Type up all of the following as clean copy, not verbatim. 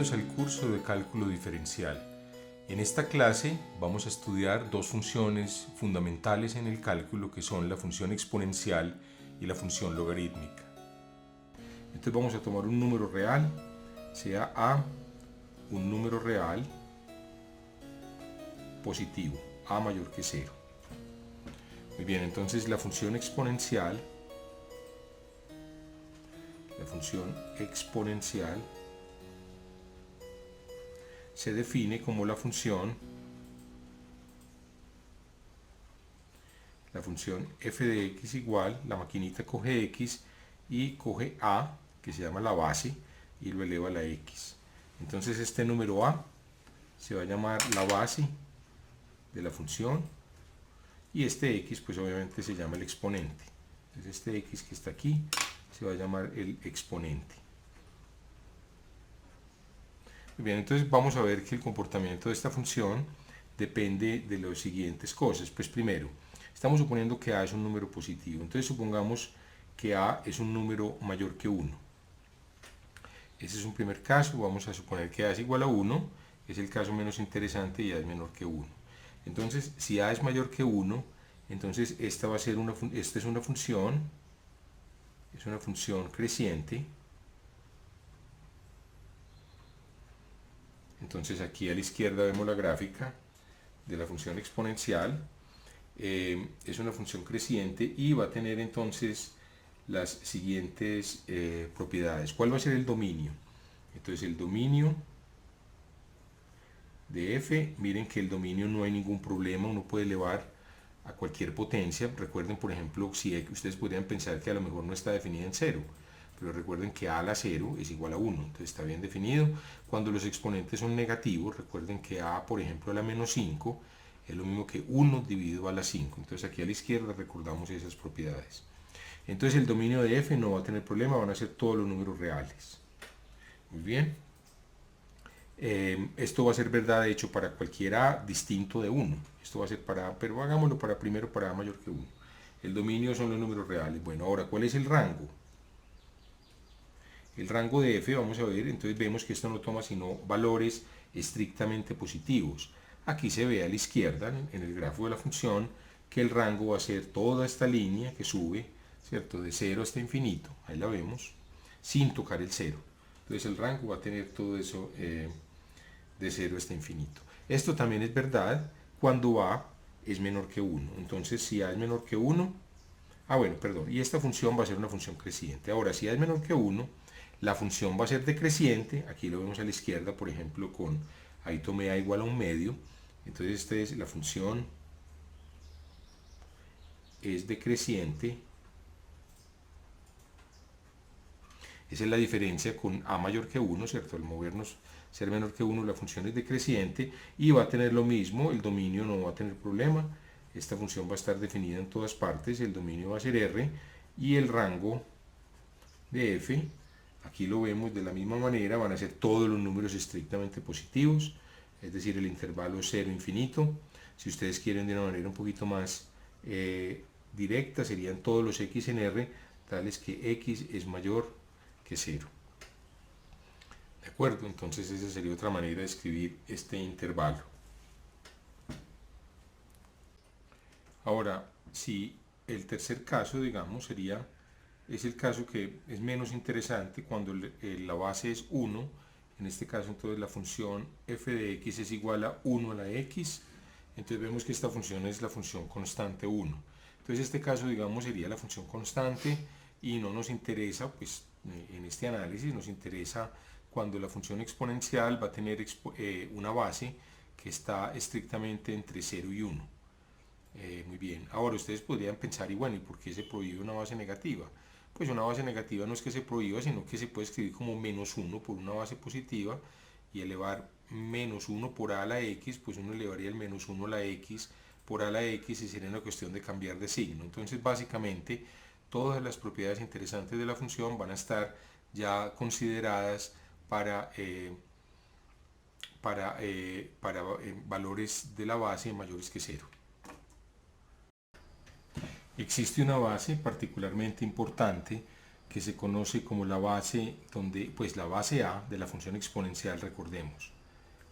Bienvenidos al curso de cálculo diferencial. En esta clase vamos a estudiar dos funciones fundamentales en el cálculo que son la función exponencial y la función logarítmica. Entonces vamos a tomar un número real, sea A un número real positivo, A mayor que 0. Muy bien, entonces la función exponencial se define como la función f de x igual, la maquinita coge x y coge a, que se llama la base, y lo eleva a la x. Entonces este número a se va a llamar la base de la función y este x pues obviamente se llama el exponente. Entonces este x que está aquí se va a llamar el exponente. Muy bien, entonces vamos a ver que el comportamiento de esta función depende de las siguientes cosas. Pues primero, estamos suponiendo que a es un número positivo, entonces supongamos que a es un número mayor que 1. Ese es un primer caso. Vamos a suponer que a es igual a 1, es el caso menos interesante, y a es menor que 1. Entonces, si a es mayor que 1, entonces esta va a ser esta es una función creciente. Entonces aquí a la izquierda vemos la gráfica de la función exponencial. Es una función creciente y va a tener entonces las siguientes propiedades. ¿Cuál va a ser el dominio? Entonces el dominio de f, miren que el dominio no hay ningún problema, uno puede elevar a cualquier potencia. Recuerden, por ejemplo, si ustedes podrían pensar que a lo mejor no está definida en 0, pero recuerden que a a la 0 es igual a 1, entonces está bien definido. Cuando los exponentes son negativos, recuerden que a, por ejemplo, a la menos 5 es lo mismo que 1 dividido a la 5. Entonces aquí a la izquierda recordamos esas propiedades. Entonces el dominio de f no va a tener problema, van a ser todos los números reales. Muy bien. Esto va a ser verdad, de hecho, para cualquier a distinto de 1. Esto va a ser pero hagámoslo primero para a mayor que 1. El dominio son los números reales. Bueno, ahora, ¿cuál es el rango? El rango de f, vamos a ver, entonces vemos que esto no toma sino valores estrictamente positivos. Aquí se ve a la izquierda, en el grafo de la función, que el rango va a ser toda esta línea que sube, ¿cierto?, de 0 hasta infinito, ahí la vemos, sin tocar el 0. Entonces el rango va a tener todo eso de 0 hasta infinito. Esto también es verdad cuando a es menor que 1. Entonces si a es menor que 1, y esta función va a ser una función creciente. Ahora, si a es menor que 1, la función va a ser decreciente. Aquí lo vemos a la izquierda, por ejemplo, ahí tomé a igual a 1/2. Entonces la función es decreciente. Esa es la diferencia con a mayor que 1, ¿cierto? Al movernos, ser menor que 1, la función es decreciente y va a tener lo mismo, el dominio no va a tener problema. Esta función va a estar definida en todas partes, el dominio va a ser R, y el rango de f, aquí lo vemos de la misma manera, van a ser todos los números estrictamente positivos, es decir, el intervalo 0 infinito. Si ustedes quieren de una manera un poquito más directa, serían todos los x en R, tales que x es mayor que 0. ¿De acuerdo? Entonces esa sería otra manera de escribir este intervalo. Ahora, si el tercer caso, digamos, es el caso que es menos interesante, cuando la base es 1, en este caso entonces la función f de x es igual a 1 a la x, entonces vemos que esta función es la función constante 1. Entonces este caso, digamos, sería la función constante y no nos interesa, pues en este análisis nos interesa cuando la función exponencial va a tener una base que está estrictamente entre 0 y 1. Muy bien, ahora ustedes podrían pensar, y bueno, ¿y por qué se prohíbe una base negativa? Pues una base negativa no es que se prohíba, sino que se puede escribir como menos 1 por una base positiva, y elevar menos 1 por a la x, pues uno elevaría el menos 1 a la x por a la x y sería una cuestión de cambiar de signo. Entonces básicamente todas las propiedades interesantes de la función van a estar ya consideradas para valores de la base mayores que 0. Existe una base particularmente importante que se conoce como la base, donde pues la base a de la función exponencial, recordemos.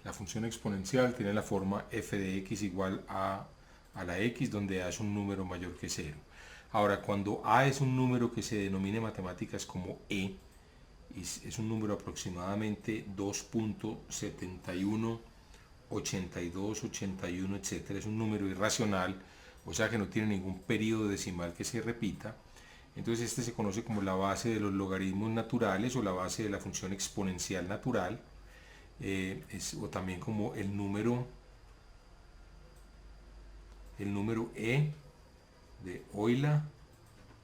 La función exponencial tiene la forma f de x igual a la x, donde a es un número mayor que 0. Ahora, cuando a es un número que se denomina en matemáticas como e, es un número aproximadamente 2.71, 82, 81, etc. Es un número irracional, o sea que no tiene ningún periodo decimal que se repita. Entonces este se conoce como la base de los logaritmos naturales o la base de la función exponencial natural, o también como el número E de Euler.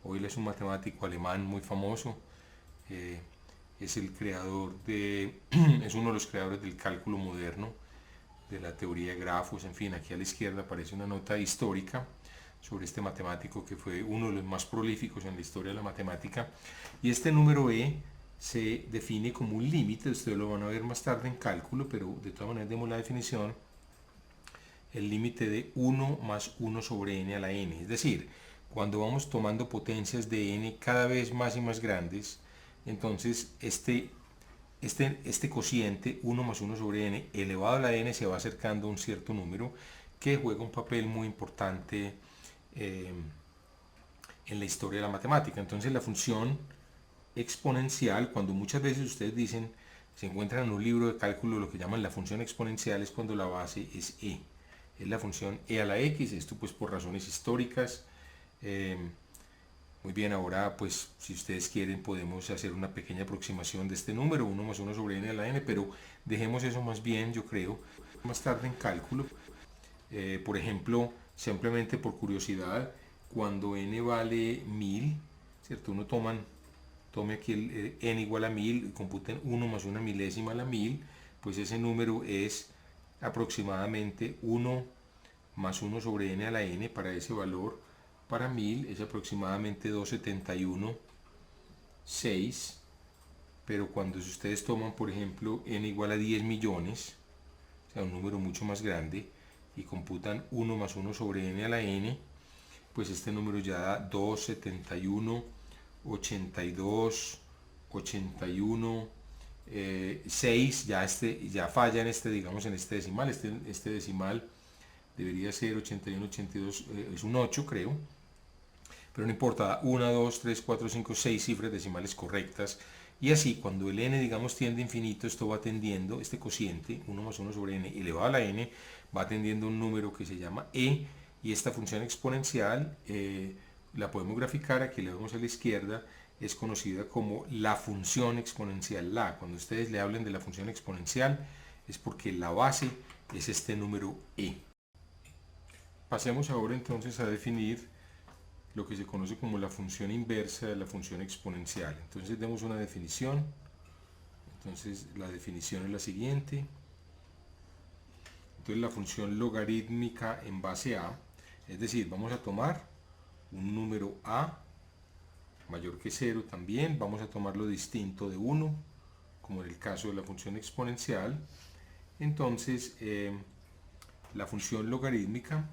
Euler es un matemático alemán muy famoso, es el creador es uno de los creadores del cálculo moderno, de la teoría de grafos. En fin, aquí a la izquierda aparece una nota histórica sobre este matemático que fue uno de los más prolíficos en la historia de la matemática. Y este número E se define como un límite, ustedes lo van a ver más tarde en cálculo, pero de todas maneras demos la definición, el límite de 1 más 1 sobre n a la n. Es decir, cuando vamos tomando potencias de n cada vez más y más grandes, entonces este cociente 1 más 1 sobre n elevado a la n se va acercando a un cierto número que juega un papel muy importante en la historia de la matemática. Entonces la función exponencial, cuando muchas veces ustedes dicen, se encuentran en un libro de cálculo lo que llaman la función exponencial, es cuando la base es e, es la función e a la x, esto pues por razones históricas. Muy bien, ahora pues si ustedes quieren podemos hacer una pequeña aproximación de este número, 1 más 1 sobre n a la n, pero dejemos eso más bien, yo creo, más tarde en cálculo. Por ejemplo, simplemente por curiosidad, cuando n vale 1000, ¿cierto? Tome aquí el n igual a 1000 y computen 1 más 1 milésima a la 1000, pues ese número es aproximadamente 1 más 1 sobre n a la n. Para ese valor, para 1000 es aproximadamente 271,6, pero cuando ustedes toman, por ejemplo, n igual a 10 millones, o sea, un número mucho más grande, y computan 1 más 1 sobre n a la n, pues este número ya da 271, 82, 81, 6, ya falla en digamos, en este decimal. Este decimal debería ser 81, 82, es un 8 creo, pero no importa, 1, 2, 3, 4, 5, 6 cifras decimales correctas. Y así, cuando el n, digamos, tiende a infinito, esto va tendiendo, este cociente, 1 más 1 sobre n elevado a la n, va tendiendo un número que se llama e, y esta función exponencial la podemos graficar, aquí le vemos a la izquierda, es conocida como la función exponencial la. Cuando ustedes le hablen de la función exponencial, es porque la base es este número e. Pasemos ahora entonces a definir lo que se conoce como la función inversa de la función exponencial. Entonces demos una definición. Entonces la definición es la siguiente. Entonces la función logarítmica en base a, es decir, vamos a tomar un número a mayor que 0 también, vamos a tomarlo distinto de 1, como en el caso de la función exponencial. Entonces la función logarítmica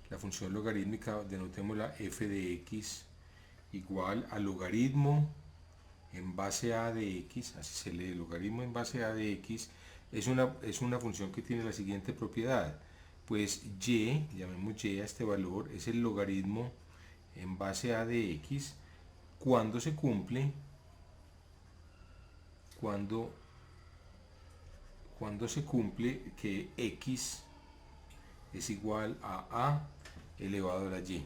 la función logarítmica, denotémosla f de x igual a logaritmo en base a de x, así se lee, logaritmo en base a de x, es una función que tiene la siguiente propiedad, pues y, llamemos y a este valor, es el logaritmo en base a de x cuando se cumple, cuando se cumple que x es igual a elevado a la y.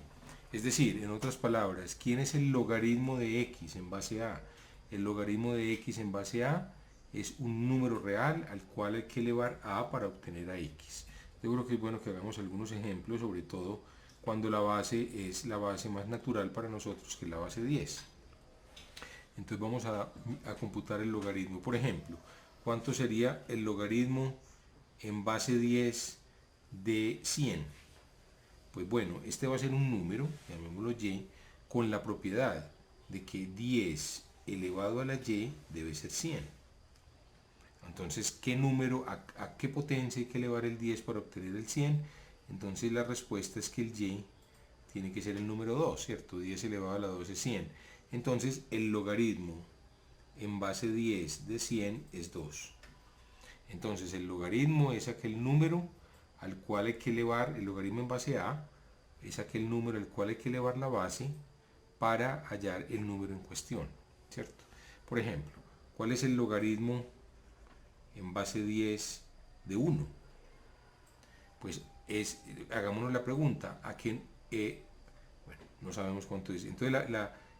Es decir, en otras palabras, ¿quién es el logaritmo de x en base a? El logaritmo de x en base a es un número real al cual hay que elevar a para obtener a x. Yo creo que es bueno que hagamos algunos ejemplos, sobre todo cuando la base es la base más natural para nosotros, que es la base 10. Entonces vamos a computar el logaritmo. Por ejemplo, ¿cuánto sería el logaritmo en base 10 de 100? Pues bueno, este va a ser un número, llamémoslo y, con la propiedad de que 10 elevado a la y debe ser 100. Entonces, ¿qué número, a qué potencia hay que elevar el 10 para obtener el 100? Entonces la respuesta es que el y tiene que ser el número 2, ¿cierto? 10 elevado a la 2 es 100. Entonces el logaritmo en base 10 de 100 es 2. Entonces el logaritmo es aquel número al cual hay que elevar, el logaritmo en base a, es aquel número al cual hay que elevar la base para hallar el número en cuestión, ¿cierto? Por ejemplo, ¿cuál es el logaritmo en base 10 de 1? Pues hagámonos la pregunta, ¿a quién? Bueno, no sabemos cuánto es. Entonces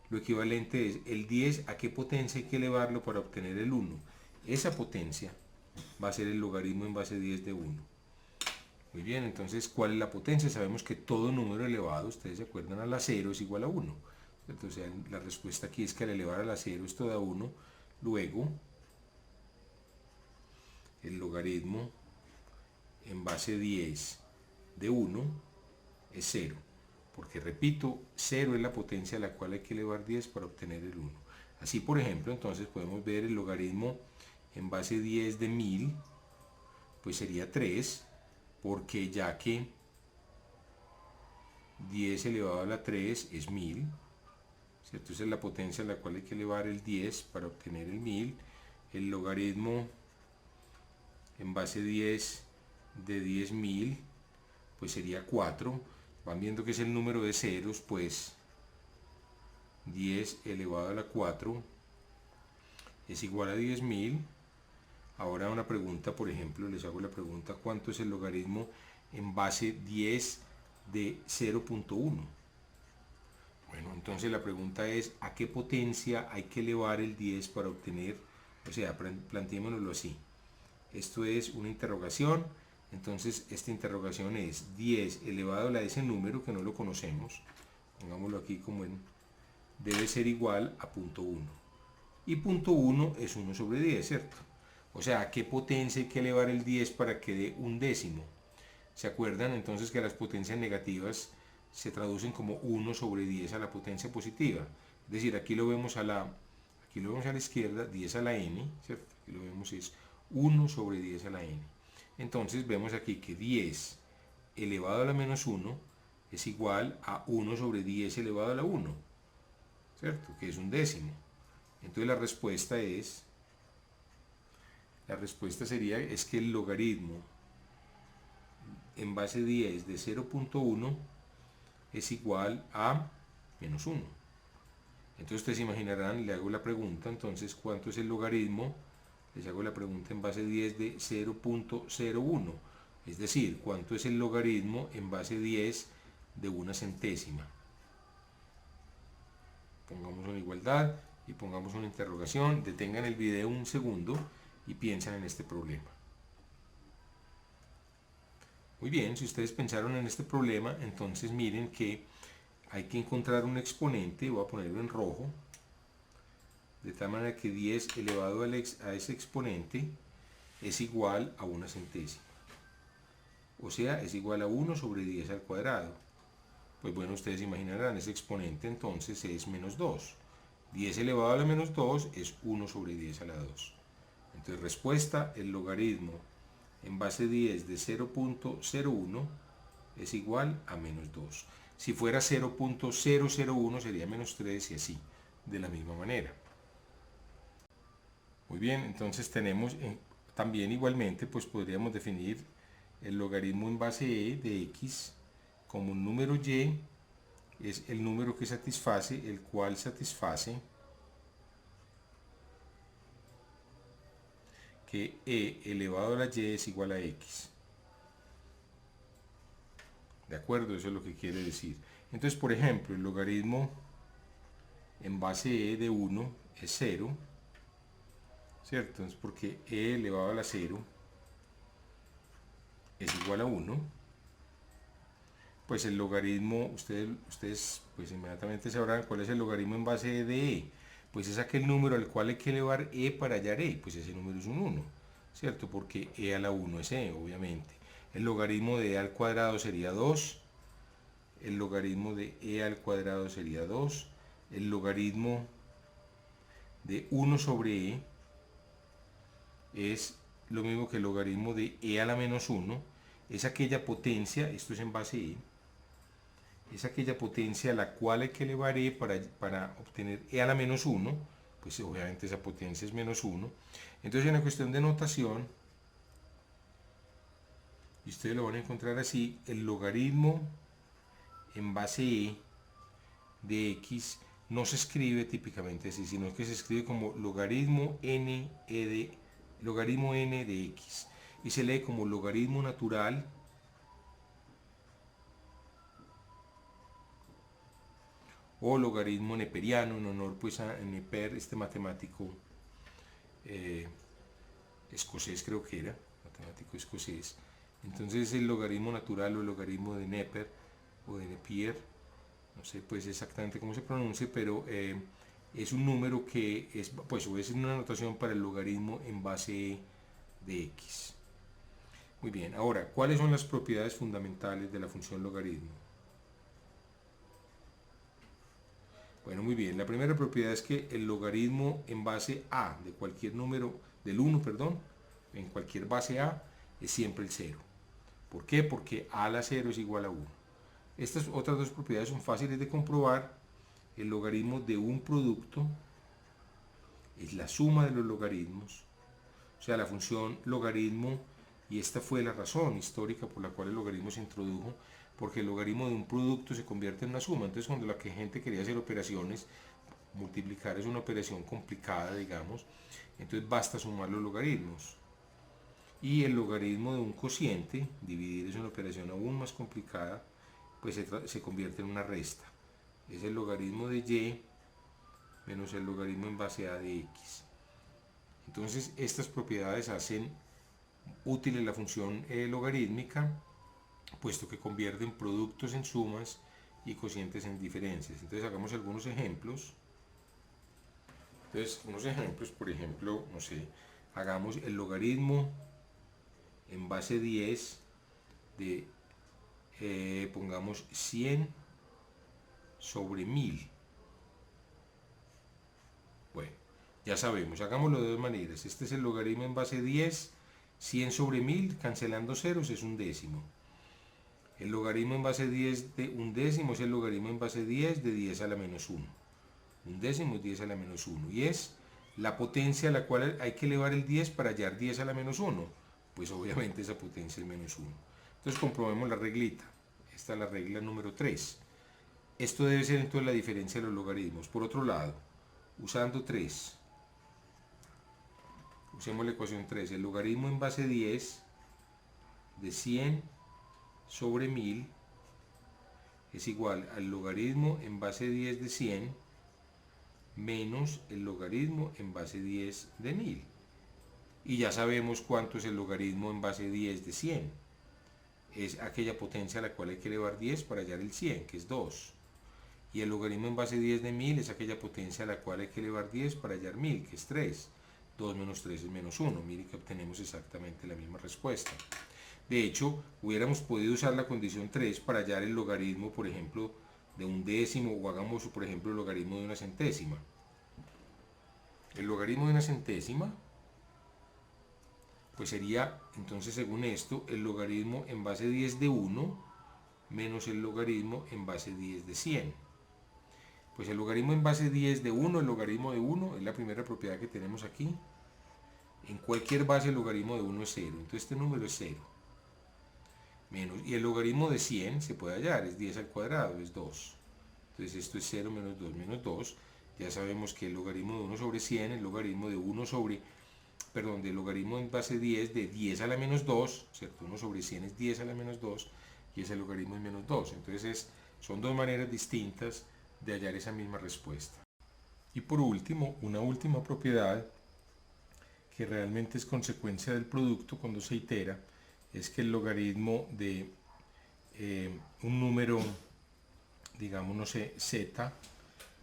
lo equivalente es el 10, ¿a qué potencia hay que elevarlo para obtener el 1? Esa potencia va a ser el logaritmo en base 10 de 1. Muy bien, entonces, ¿cuál es la potencia? Sabemos que todo número elevado, ustedes se acuerdan, a la 0 es igual a 1. Entonces, la respuesta aquí es que al elevar a la 0 es toda 1. Luego, el logaritmo en base 10 de 1 es 0. Porque, repito, 0 es la potencia a la cual hay que elevar 10 para obtener el 1. Así, por ejemplo, entonces podemos ver el logaritmo en base 10 de 1000, pues sería 3, porque ya que 10 elevado a la 3 es 1000, ¿cierto? Esa es la potencia a la cual hay que elevar el 10 para obtener el 1000. El logaritmo en base 10 de 10.000, pues sería 4. Van viendo que es el número de ceros, pues 10 elevado a la 4 es igual a 10.000. Ahora una pregunta, por ejemplo, les hago la pregunta, ¿cuánto es el logaritmo en base 10 de 0.1? Bueno, entonces la pregunta es, ¿a qué potencia hay que elevar el 10 para obtener? O sea, planteémonoslo así. Esto es una interrogación, entonces esta interrogación es 10 elevado a ese número que no lo conocemos, pongámoslo aquí como debe ser igual a 0.1. Y 0.1 es 1 sobre 10, ¿cierto? O sea, ¿a qué potencia hay que elevar el 10 para que dé un décimo? ¿Se acuerdan entonces que las potencias negativas se traducen como 1 sobre 10 a la potencia positiva? Es decir, aquí lo vemos a la izquierda, 10 a la n, ¿cierto? Aquí lo vemos es 1 sobre 10 a la n. Entonces vemos aquí que 10 elevado a la menos 1 es igual a 1 sobre 10 elevado a la 1, ¿cierto? Que es un décimo. Entonces la respuesta sería es que el logaritmo en base 10 de 0.1 es igual a menos 1. Entonces ustedes imaginarán, le hago la pregunta, entonces, ¿cuánto es el logaritmo? Les hago la pregunta en base 10 de 0.01. Es decir, ¿cuánto es el logaritmo en base 10 de una centésima? Pongamos una igualdad y pongamos una interrogación. Detengan el video un segundo y piensen en este problema. Muy bien, si ustedes pensaron en este problema, entonces miren que hay que encontrar un exponente, voy a ponerlo en rojo, de tal manera que 10 elevado a ese exponente es igual a una centésima. O sea, es igual a 1 sobre 10 al cuadrado. Pues bueno, ustedes imaginarán, ese exponente entonces es menos 2. 10 elevado a la menos 2 es 1 sobre 10 a la 2. Entonces, respuesta, el logaritmo en base 10 de 0.01 es igual a menos 2. Si fuera 0.001 sería menos 3 y así, de la misma manera. Muy bien, entonces tenemos también igualmente, pues podríamos definir el logaritmo en base e de x como un número y es el número que satisface, el cual satisface que e elevado a la y es igual a x. ¿De acuerdo? Eso es lo que quiere decir. Entonces, por ejemplo, el logaritmo en base e de 1 es 0, ¿cierto? Entonces, porque e elevado a la 0 es igual a 1, pues el logaritmo, ustedes pues inmediatamente sabrán cuál es el logaritmo en base de e. Pues es aquel número al cual hay que elevar e para hallar e, pues ese número es un 1, ¿cierto? Porque e a la 1 es e, obviamente. El logaritmo de e al cuadrado sería 2, el logaritmo de e al cuadrado sería 2, el logaritmo de 1 sobre e es lo mismo que el logaritmo de e a la menos 1, es aquella potencia, esto es en base e, es aquella potencia a la cual hay que elevar e para obtener e a la menos 1, pues obviamente esa potencia es menos 1. Entonces en la cuestión de notación, y ustedes lo van a encontrar así, el logaritmo en base e de x no se escribe típicamente así, sino que se escribe como logaritmo n de x, y se lee como logaritmo natural o logaritmo neperiano, en honor pues a Neper, este matemático escocés, creo que era, matemático escocés. Entonces el logaritmo natural o el logaritmo de Neper o de Napier, no sé pues exactamente cómo se pronuncia, pero es un número que es, pues es una notación para el logaritmo en base de x. Muy bien, ahora, ¿cuáles son las propiedades fundamentales de la función logaritmo? Bueno, muy bien, la primera propiedad es que el logaritmo en base a de cualquier número, del 1, perdón, en cualquier base a, es siempre el 0. ¿Por qué? Porque a a la 0 es igual a 1. Estas otras dos propiedades son fáciles de comprobar. El logaritmo de un producto es la suma de los logaritmos, o sea, la función logaritmo, y esta fue la razón histórica por la cual el logaritmo se introdujo, porque el logaritmo de un producto se convierte en una suma. Entonces cuando la gente quería hacer operaciones, multiplicar es una operación complicada, digamos, entonces basta sumar los logaritmos. Y el logaritmo de un cociente, dividir, es una operación aún más complicada, pues se convierte en una resta. Es el logaritmo de y menos el logaritmo en base a de x. Entonces estas propiedades hacen útil la función logarítmica, puesto que convierten productos en sumas y cocientes en diferencias. Entonces hagamos algunos ejemplos. Entonces, unos ejemplos, por ejemplo, no sé, hagamos el logaritmo en base 10 de, pongamos 100 sobre 1000. Bueno, ya sabemos, hagámoslo de dos maneras. Este es el logaritmo en base 10, 100 sobre 1000, cancelando ceros es un décimo. El logaritmo en base 10 de un décimo es el logaritmo en base 10 de 10 a la menos 1. Un décimo es 10 a la menos 1. Y es la potencia a la cual hay que elevar el 10 para hallar 10 a la menos 1. Pues obviamente esa potencia es menos 1. Entonces comprobemos la reglita. Esta es la regla número 3. Esto debe ser entonces la diferencia de los logaritmos. Por otro lado, usando 3, usemos la ecuación 3. El logaritmo en base 10 de 100 sobre 1000 es igual al logaritmo en base 10 de 100 menos el logaritmo en base 10 de 1000. Y ya sabemos cuánto es el logaritmo en base 10 de 100. Es aquella potencia a la cual hay que elevar 10 para hallar el 100, que es 2. Y el logaritmo en base 10 de 1000 es aquella potencia a la cual hay que elevar 10 para hallar 1000, que es 3. 2 menos 3 es menos 1. Miren que obtenemos exactamente la misma respuesta. De hecho, hubiéramos podido usar la condición 3 para hallar el logaritmo, por ejemplo, de un décimo, o hagamos, por ejemplo, el logaritmo de una centésima. El logaritmo de una centésima, pues sería, entonces, según esto, el logaritmo en base 10 de 1 menos el logaritmo en base 10 de 100. Pues el logaritmo en base 10 de 1, el logaritmo de 1, es la primera propiedad que tenemos aquí. En cualquier base el logaritmo de 1 es 0, entonces este número es 0. Menos, y el logaritmo de 100 se puede hallar, es 10 al cuadrado, es 2. Entonces esto es 0 menos 2. Ya sabemos que el logaritmo de 1 sobre 100, el logaritmo de 1 sobre, perdón, del logaritmo en base 10 de 10 a la menos 2, ¿cierto? 1 sobre 100 es 10 a la menos 2 y ese logaritmo es menos 2. Entonces son dos maneras distintas de hallar esa misma respuesta. Y por último, una última propiedad que realmente es consecuencia del producto cuando se itera, es que el logaritmo de un número, digamos, no sé, z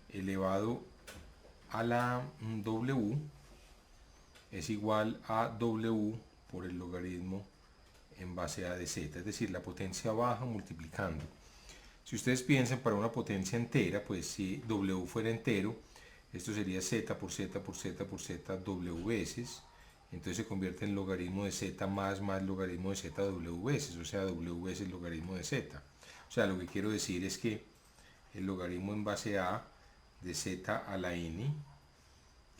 elevado a la w es igual a w por el logaritmo en base a de z, es decir, la potencia baja multiplicando. Si ustedes piensan para una potencia entera, pues si w fuera entero, esto sería z por z por z por z w veces, entonces se convierte en logaritmo de z más logaritmo de z w veces, o sea, w veces el logaritmo de z. O sea, lo que quiero decir es que el logaritmo en base a de z a la n,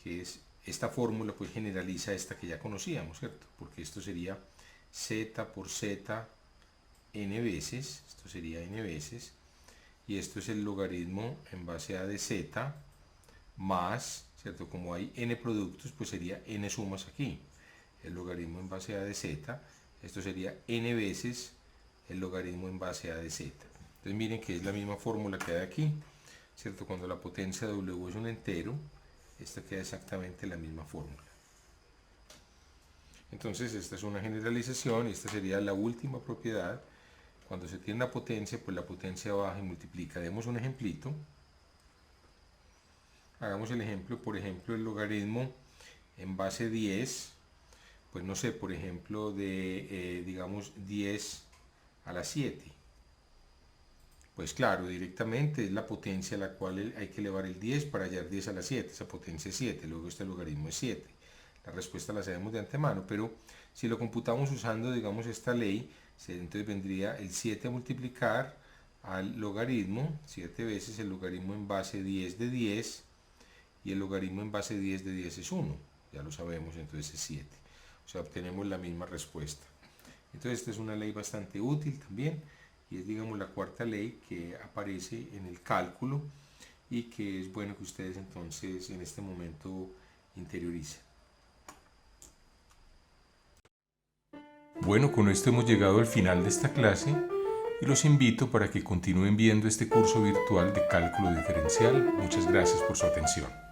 que es esta fórmula, pues generaliza esta que ya conocíamos, ¿cierto? Porque esto sería z por z n veces, esto sería n veces, y esto es el logaritmo en base a de z más, ¿cierto? Como hay n productos, pues sería n sumas aquí. El logaritmo en base a de z, esto sería n veces el logaritmo en base a de z. Entonces miren que es la misma fórmula que hay aquí, ¿cierto? Cuando la potencia w es un entero, esta queda exactamente la misma fórmula. Entonces esta es una generalización y esta sería la última propiedad. Cuando se tiene una potencia, pues la potencia baja y multiplica. Demos un ejemplito. Hagamos el ejemplo, por ejemplo, el logaritmo en base 10, pues no sé, por ejemplo, de, digamos, 10 a la 7. Pues claro, directamente es la potencia a la cual hay que elevar el 10 para hallar 10 a la 7. Esa potencia es 7, luego este logaritmo es 7. La respuesta la sabemos de antemano, pero si lo computamos usando, digamos, esta ley, entonces vendría el 7 a multiplicar al logaritmo, 7 veces el logaritmo en base 10 de 10, y el logaritmo en base 10 de 10 es 1, ya lo sabemos, entonces es 7. O sea, obtenemos la misma respuesta. Entonces esta es una ley bastante útil también, y es, digamos, la cuarta ley que aparece en el cálculo y que es bueno que ustedes entonces en este momento interioricen. Bueno, con esto hemos llegado al final de esta clase y los invito para que continúen viendo este curso virtual de cálculo diferencial. Muchas gracias por su atención.